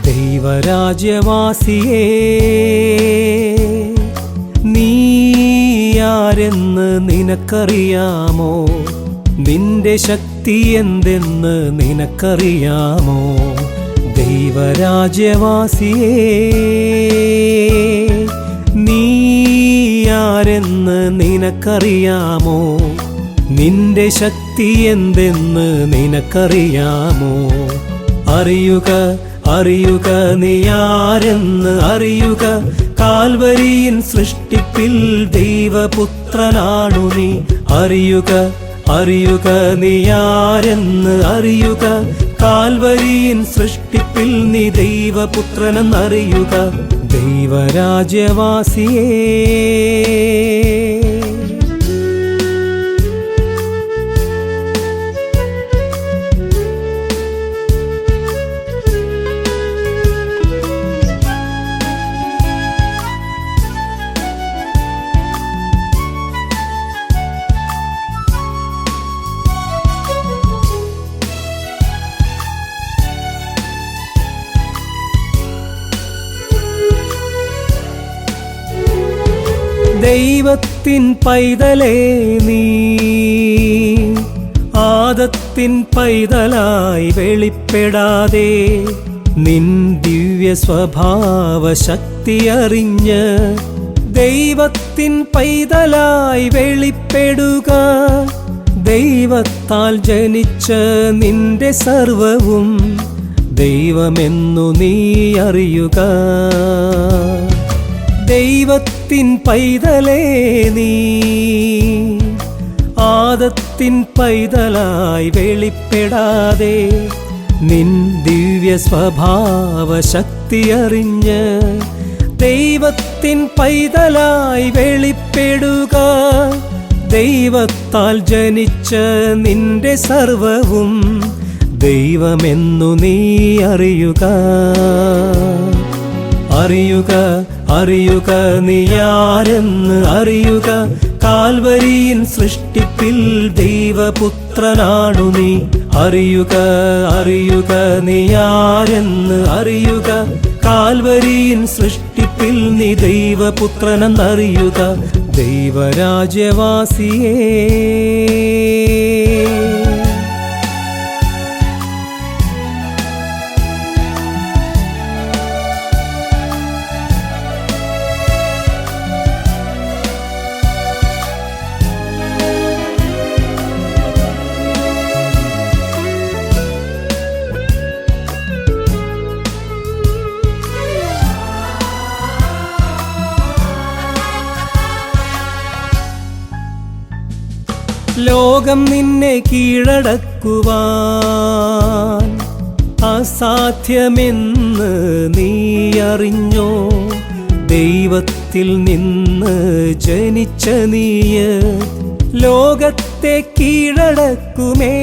ദൈവരാജ്യവാസിയേ, നീയാരെന്ന് നിനക്കറിയാമോ? നിന്റെ ശക്തി എന്തെന്ന് നിനക്കറിയാമോ? ദൈവരാജ്യവാസിയേ, നീയാരെന്ന് നിനക്കറിയാമോ? നിന്റെ ശക്തി എന്തെന്ന് നിനക്കറിയാമോ? അറിയുക അറിയുക, നീയാരെന്ന് അറിയുക. കാൽവരിയിൻ സൃഷ്ടിപ്പിൽ ദൈവപുത്രനാണു നീ. അറിയുക അറിയുക, നീയാരെന്ന് അറിയുക. കാൽവരിയിൻ സൃഷ്ടിപ്പിൽ നീ ദൈവപുത്രനെന്നറിയുക. ദൈവരാജ്യവാസിയേ, ദൈവത്തിൻ പൈതലേ നീ, ആദത്തിൻ പൈതലായി വെളിപ്പെടാതെ നിൻ ദിവ്യ സ്വഭാവ ശക്തി അറിഞ്ഞ് ദൈവത്തിൻ പൈതലായി വെളിപ്പെടുക. ദൈവത്താൽ ജനിച്ച നിന്റെ സർവവും ദൈവമെന്നു നീ അറിയുക. ദൈവത്തിൻ പൈതലേ നീ, ആദത്തിൻ പൈതലായി വെളിപ്പെടാതെ നിൻ ദിവ്യ സ്വഭാവ ശക്തി അറിഞ്ഞ് ദൈവത്തിൻ പൈതലായി വെളിപ്പെടുക. ദൈവത്താൽ ജനിച്ച നിന്റെ സർവവും ദൈവമെന്നു നീ അറിയുക. അറിയുക അറിയുക, നീയാരെന്ന് അറിയുക. കാൽവരിയിൻ സൃഷ്ടിപ്പിൽ ദൈവപുത്രനാണു നീ. അറിയുക അറിയുക, നീയാരെന്ന് അറിയുക. കാൽവരിയിൻ സൃഷ്ടിപ്പിൽ നീ ദൈവപുത്രനെന്നറിയുക. ദൈവരാജ്യവാസിയേ, ലോകം നിന്നെ കീഴടക്കുവാൻ അസാധ്യമെന്ന് നീ അറിഞ്ഞോ? ദൈവത്തിൽ നിന്ന് ജനിച്ച നീയ് ലോകത്തെ കീഴടക്കുമേ.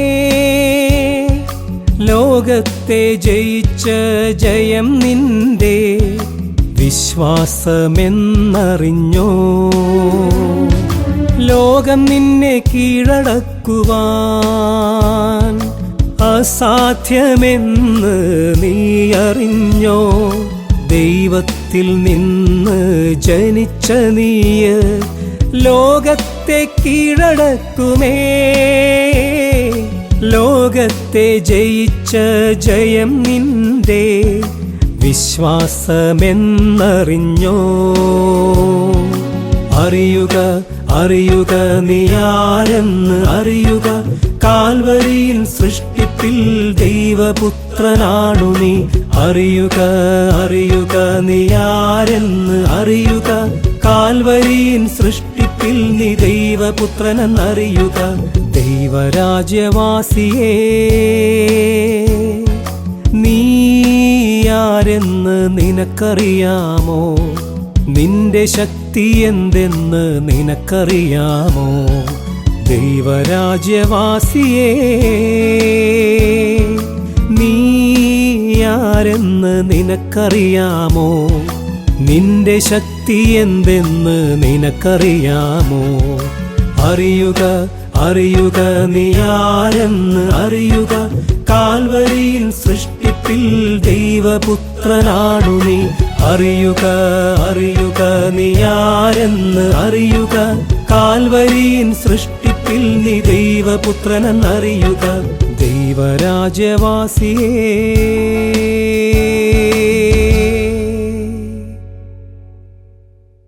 ലോകത്തെ ജയിച്ച ജയം നിന്റെ വിശ്വാസമെന്നറിഞ്ഞോ? ലോകം നിന്നെ കീഴടക്കുവാൻ അസാധ്യമെന്ന് നീ അറിഞ്ഞോ? ദൈവത്തിൽ നിന്ന് ജനിച്ച നീയ് ലോകത്തെ കീഴടക്കുമേ. ലോകത്തെ ജയിച്ച ജയം നിന്റെ വിശ്വാസമെന്നറിഞ്ഞോ? അറിയുക അറിയുക, നീയാരെന്ന് അറിയുക. കാൽവരിയിൻ സൃഷ്ടിപ്പിൽ ദൈവപുത്രനാണു നീ. അറിയുക അറിയുക, നീയാരെന്ന് അറിയുക. കാൽവരിയിൻ സൃഷ്ടിപ്പിൽ നീ ദൈവപുത്രനെന്നറിയുക. ദൈവരാജ്യവാസിയേ, നീയാരെന്ന് നിനക്കറിയാമോ? നിന്റെ ശക്തി എന്തെന്ന് നിനക്കറിയാമോ? ദൈവരാജ്യവാസിയേ, നീയാരെന്ന് നിനക്കറിയാമോ? നിന്റെ ശക്തി എന്തെന്ന് നിനക്കറിയാമോ? അറിയുക അറിയുക, നീയാരെന്ന് അറിയുക. കാൽവരിയിൻ സൃഷ്ടിപ്പിൽ സൃഷ്ടിപ്പിൽ ദൈവപുത്രനാണു നീ. അറിയുക അറിയുക നീ ആരെന്ന് അറിയുക, കാൽവരിയിൻ സൃഷ്ടിപ്പിൽ നീ ദൈവപുത്രനെന്നറിയുക. ദൈവരാജ്യവാസിയേ